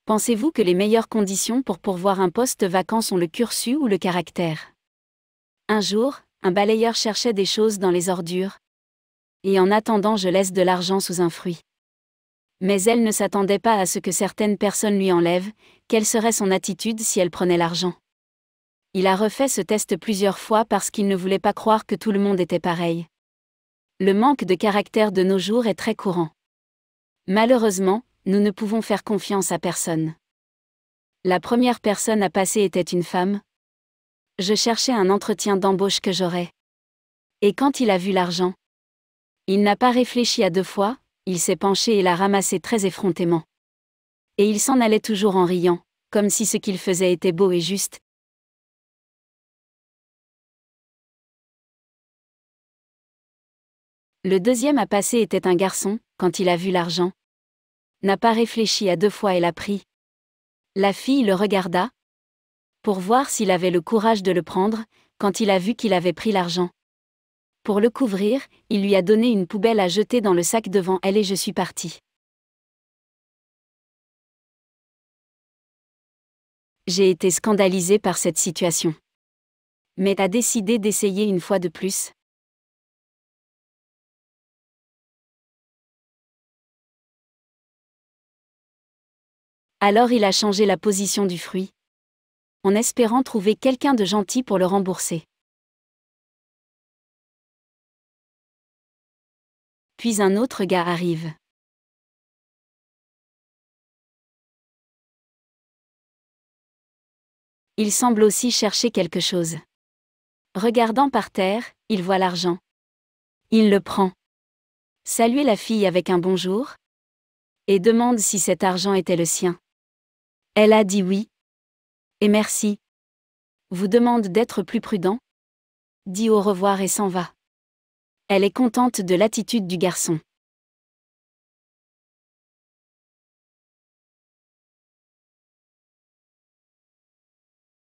Pensez-vous que les meilleures conditions pour pourvoir un poste vacant sont le cursus ou le caractère? Un jour, un balayeur cherchait des choses dans les ordures. Et en attendant, je laisse de l'argent sous un fruit. Mais elle ne s'attendait pas à ce que certaines personnes lui enlèvent. Quelle serait son attitude si elle prenait l'argent? Il a refait ce test plusieurs fois parce qu'il ne voulait pas croire que tout le monde était pareil. Le manque de caractère de nos jours est très courant. Malheureusement, nous ne pouvons faire confiance à personne. La première personne à passer était une femme. Je cherchais un entretien d'embauche que j'aurais. Et quand il a vu l'argent, il n'a pas réfléchi à deux fois, il s'est penché et l'a ramassé très effrontément. Et il s'en allait toujours en riant, comme si ce qu'il faisait était beau et juste. Le deuxième à passer était un garçon, quand il a vu l'argent, n'a pas réfléchi à deux fois et l'a pris. La fille le regarda, pour voir s'il avait le courage de le prendre, quand il a vu qu'il avait pris l'argent. Pour le couvrir, il lui a donné une poubelle à jeter dans le sac devant elle et je suis parti. J'ai été scandalisé par cette situation. Mais a décidé d'essayer une fois de plus. Alors il a changé la position du fruit, en espérant trouver quelqu'un de gentil pour le rembourser. Puis un autre gars arrive. Il semble aussi chercher quelque chose. Regardant par terre, il voit l'argent. Il le prend. Salue la fille avec un bonjour. Et demande si cet argent était le sien. Elle a dit oui. Et merci. Vous demande d'être plus prudent. Dit au revoir et s'en va. Elle est contente de l'attitude du garçon.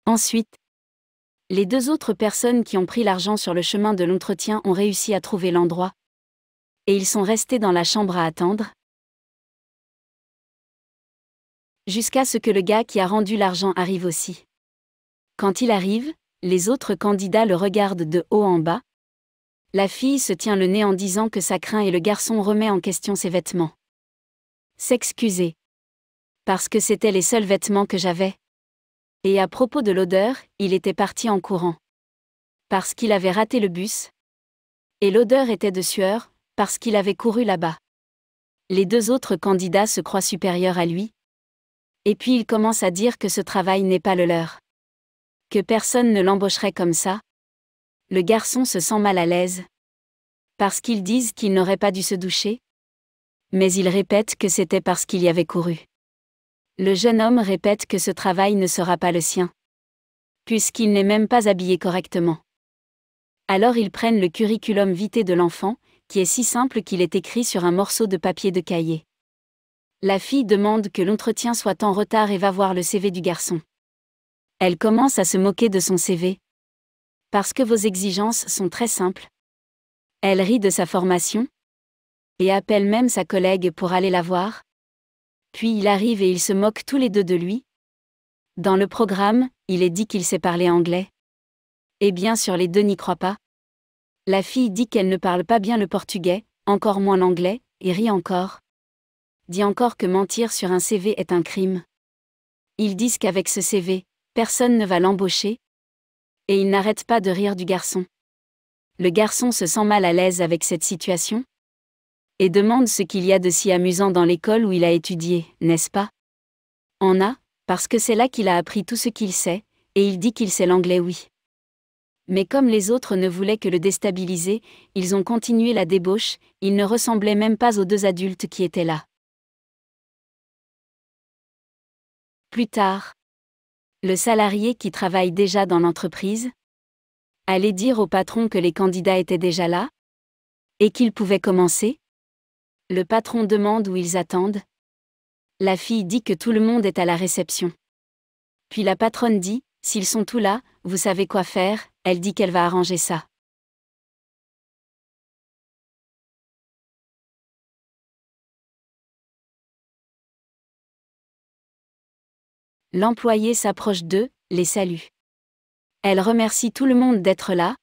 Ensuite, les deux autres personnes qui ont pris l'argent sur le chemin de l'entretien ont réussi à trouver l'endroit. Et ils sont restés dans la chambre à attendre. Jusqu'à ce que le gars qui a rendu l'argent arrive aussi. Quand il arrive, les autres candidats le regardent de haut en bas. La fille se tient le nez en disant que ça craint et le garçon remet en question ses vêtements. S'excuser. Parce que c'étaient les seuls vêtements que j'avais. Et à propos de l'odeur, il était parti en courant. Parce qu'il avait raté le bus. Et l'odeur était de sueur, parce qu'il avait couru là-bas. Les deux autres candidats se croient supérieurs à lui. Et puis il commence à dire que ce travail n'est pas le leur. Que personne ne l'embaucherait comme ça. Le garçon se sent mal à l'aise. Parce qu'ils disent qu'il n'aurait pas dû se doucher. Mais il répète que c'était parce qu'il y avait couru. Le jeune homme répète que ce travail ne sera pas le sien. Puisqu'il n'est même pas habillé correctement. Alors ils prennent le curriculum vitae de l'enfant, qui est si simple qu'il est écrit sur un morceau de papier de cahier. La fille demande que l'entretien soit en retard et va voir le CV du garçon. Elle commence à se moquer de son CV. Parce que vos exigences sont très simples. Elle rit de sa formation. Et appelle même sa collègue pour aller la voir. Puis il arrive et ils se moquent tous les deux de lui. Dans le programme, il est dit qu'il sait parler anglais. Et bien sûr les deux n'y croient pas. La fille dit qu'elle ne parle pas bien le portugais, encore moins l'anglais, et rit encore. Dit encore que mentir sur un CV est un crime. Ils disent qu'avec ce CV, personne ne va l'embaucher. Et ils n'arrêtent pas de rire du garçon. Le garçon se sent mal à l'aise avec cette situation. Et demande ce qu'il y a de si amusant dans l'école où il a étudié, n'est-ce pas? En a, parce que c'est là qu'il a appris tout ce qu'il sait, et il dit qu'il sait l'anglais oui. Mais comme les autres ne voulaient que le déstabiliser, ils ont continué la débauche, il ne ressemblait même pas aux deux adultes qui étaient là. Plus tard, le salarié qui travaille déjà dans l'entreprise allait dire au patron que les candidats étaient déjà là et qu'ils pouvaient commencer. Le patron demande où ils attendent. La fille dit que tout le monde est à la réception. Puis la patronne dit, s'ils sont tous là, vous savez quoi faire, elle dit qu'elle va arranger ça. L'employé s'approche d'eux, les salue. Elle remercie tout le monde d'être là.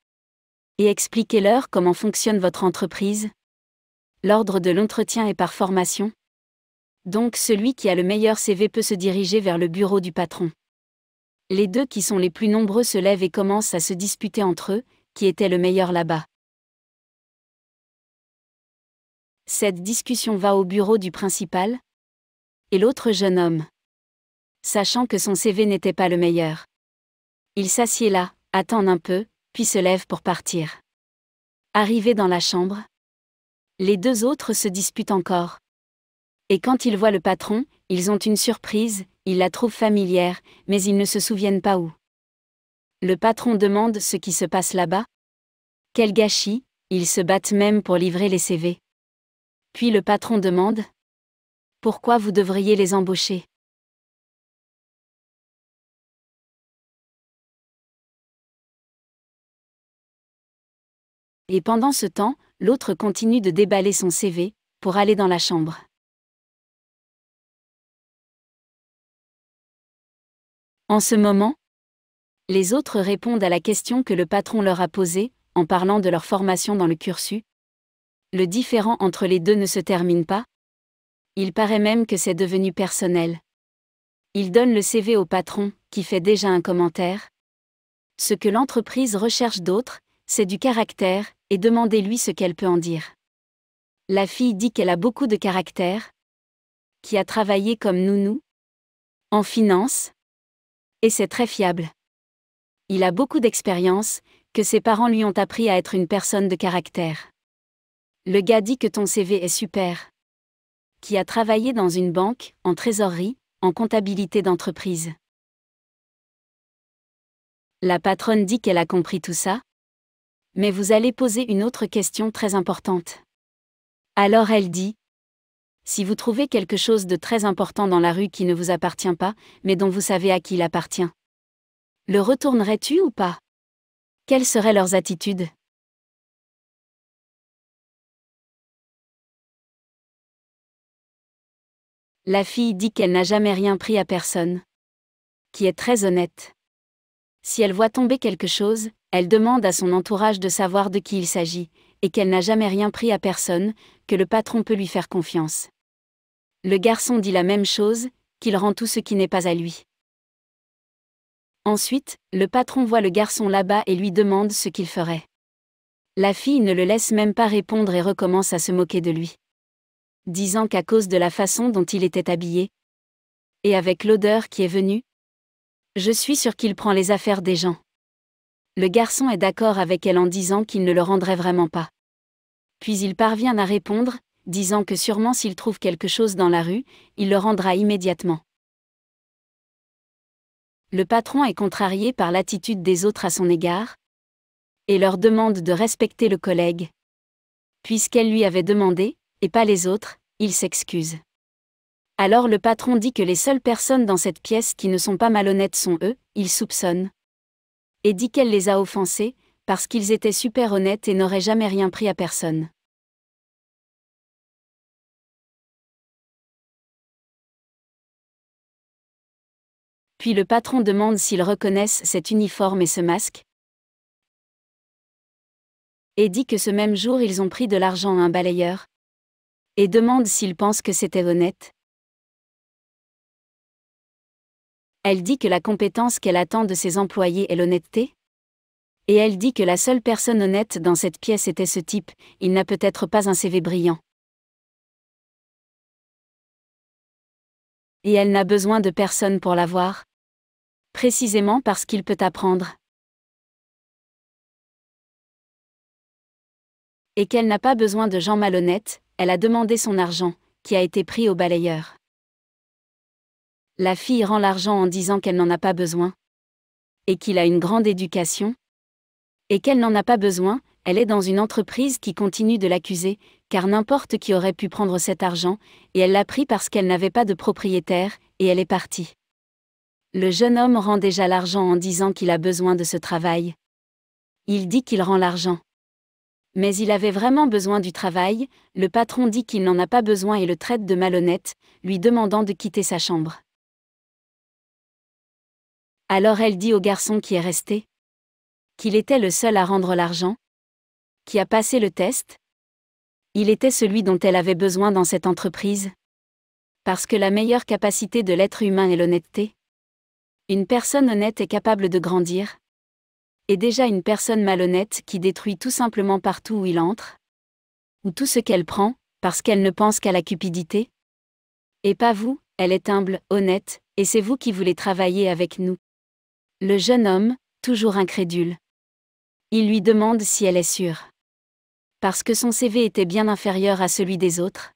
Et expliquez-leur comment fonctionne votre entreprise. L'ordre de l'entretien est par formation. Donc celui qui a le meilleur CV peut se diriger vers le bureau du patron. Les deux qui sont les plus nombreux se lèvent et commencent à se disputer entre eux, qui était le meilleur là-bas. Cette discussion va au bureau du principal. Et l'autre jeune homme, sachant que son CV n'était pas le meilleur, il s'assied là, attend un peu, puis se lève pour partir. Arrivé dans la chambre, les deux autres se disputent encore. Et quand ils voient le patron, ils ont une surprise, ils la trouvent familière, mais ils ne se souviennent pas où. Le patron demande ce qui se passe là-bas. Quel gâchis, ils se battent même pour livrer les CV. Puis le patron demande : pourquoi vous devriez les embaucher ? Et pendant ce temps, l'autre continue de déballer son CV, pour aller dans la chambre. En ce moment, les autres répondent à la question que le patron leur a posée, en parlant de leur formation dans le cursus. Le différend entre les deux ne se termine pas. Il paraît même que c'est devenu personnel. Il donne le CV au patron, qui fait déjà un commentaire. Ce que l'entreprise recherche d'autre, c'est du caractère, et demandez-lui ce qu'elle peut en dire. La fille dit qu'elle a beaucoup de caractère, qui a travaillé comme nounou, en finance, et c'est très fiable. Il a beaucoup d'expérience, que ses parents lui ont appris à être une personne de caractère. Le gars dit que ton CV est super. Qui a travaillé dans une banque, en trésorerie, en comptabilité d'entreprise. La patronne dit qu'elle a compris tout ça. Mais vous allez poser une autre question très importante. Alors elle dit : si vous trouvez quelque chose de très important dans la rue qui ne vous appartient pas, mais dont vous savez à qui il appartient, le retournerais-tu ou pas ? Quelles seraient leurs attitudes ? La fille dit qu'elle n'a jamais rien pris à personne. Qui est très honnête. Si elle voit tomber quelque chose, elle demande à son entourage de savoir de qui il s'agit, et qu'elle n'a jamais rien pris à personne, que le patron peut lui faire confiance. Le garçon dit la même chose, qu'il rend tout ce qui n'est pas à lui. Ensuite, le patron voit le garçon là-bas et lui demande ce qu'il ferait. La fille ne le laisse même pas répondre et recommence à se moquer de lui, disant qu'à cause de la façon dont il était habillé, et avec l'odeur qui est venue, je suis sûr qu'il prend les affaires des gens. Le garçon est d'accord avec elle en disant qu'il ne le rendrait vraiment pas. Puis il parvient à répondre, disant que sûrement s'il trouve quelque chose dans la rue, il le rendra immédiatement. Le patron est contrarié par l'attitude des autres à son égard, et leur demande de respecter le collègue. Puisqu'elle lui avait demandé, et pas les autres, il s'excuse. Alors le patron dit que les seules personnes dans cette pièce qui ne sont pas malhonnêtes sont eux, il soupçonne. Et dit qu'elle les a offensés, parce qu'ils étaient super honnêtes et n'auraient jamais rien pris à personne. Puis le patron demande s'ils reconnaissent cet uniforme et ce masque. Et dit que ce même jour ils ont pris de l'argent à un balayeur. Et demande s'ils pensent que c'était honnête. Elle dit que la compétence qu'elle attend de ses employés est l'honnêteté. Et elle dit que la seule personne honnête dans cette pièce était ce type, il n'a peut-être pas un CV brillant. Et elle n'a besoin de personne pour l'avoir. Précisément parce qu'il peut apprendre. Et qu'elle n'a pas besoin de gens malhonnêtes, elle a demandé son argent, qui a été pris au balayeur. La fille rend l'argent en disant qu'elle n'en a pas besoin. Et qu'il a une grande éducation. Et qu'elle n'en a pas besoin, elle est dans une entreprise qui continue de l'accuser, car n'importe qui aurait pu prendre cet argent, et elle l'a pris parce qu'elle n'avait pas de propriétaire, et elle est partie. Le jeune homme rend déjà l'argent en disant qu'il a besoin de ce travail. Il dit qu'il rend l'argent. Mais il avait vraiment besoin du travail, le patron dit qu'il n'en a pas besoin et le traite de malhonnête, lui demandant de quitter sa chambre. Alors elle dit au garçon qui est resté qu'il était le seul à rendre l'argent, qui a passé le test. Il était celui dont elle avait besoin dans cette entreprise. Parce que la meilleure capacité de l'être humain est l'honnêteté. Une personne honnête est capable de grandir. Et déjà une personne malhonnête qui détruit tout simplement partout où il entre. Ou tout ce qu'elle prend, parce qu'elle ne pense qu'à la cupidité. Et pas vous, elle est humble, honnête, et c'est vous qui voulez travailler avec nous. Le jeune homme, toujours incrédule. Il lui demande si elle est sûre. Parce que son CV était bien inférieur à celui des autres.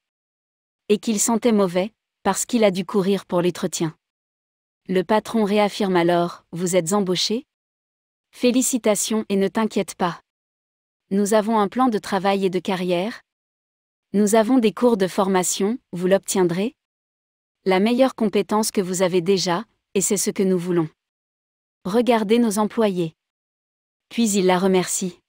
Et qu'il sentait mauvais, parce qu'il a dû courir pour l'entretien. Le patron réaffirme alors, vous êtes embauché ? Félicitations et ne t'inquiète pas. Nous avons un plan de travail et de carrière. Nous avons des cours de formation, vous l'obtiendrez. La meilleure compétence que vous avez déjà, et c'est ce que nous voulons. Regardez nos employés. Puis il la remercie.